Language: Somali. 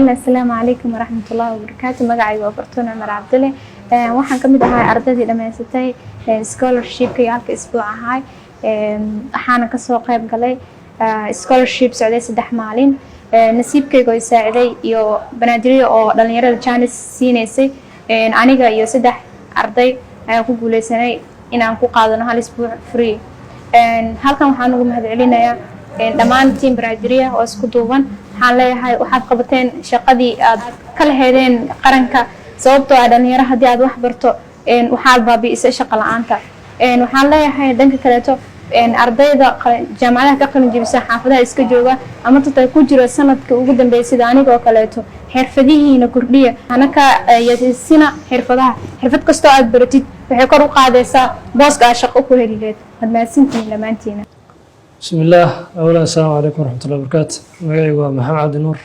السلام عليكم ورحمة الله وبركاته. مقعي وبرتون عمر عبد الله. waxaan kamid ahay ardadii dhameysatay scholarship yaalka isbuuca ahay waxaana ka soo qayb galay scholarship socday 3 maalin nasiibkayga oo saaciday iyo banaadiriyo oo dhalinyarada chance siineysay aniga iyo 3 arday ayaa ku guuleysanay inaan ku qaadano hal isbuuc free halkan waxaan ugu mahadcelinayaa dhammaan team banaadiriyo oo isku duuban waxaan leeyahay waxaad qabateen shaqadii aad kala heedeen qaranka sababtoo ah dhalinyaro haddii aad wax barto waxaad baabi'isay shaqo la'aanta waxaan leeyahay dhanka kaleeto ardayda jaamacadaha ka qalin jebisa xaafadaha iska jooga ama dadka ku jira sanadka ugu dambeeyay sida anigoo kaleeto xirfadihiina kordhiya anaka yasina xirfad kastoo aad baratid waxay kor u qaadaysaa booska shaqo ku helileed madmaadsantiin lamaantiina بسم الله. أولا السلام عليكم ورحمة الله وبركاته. مقعي محمد عبد النور.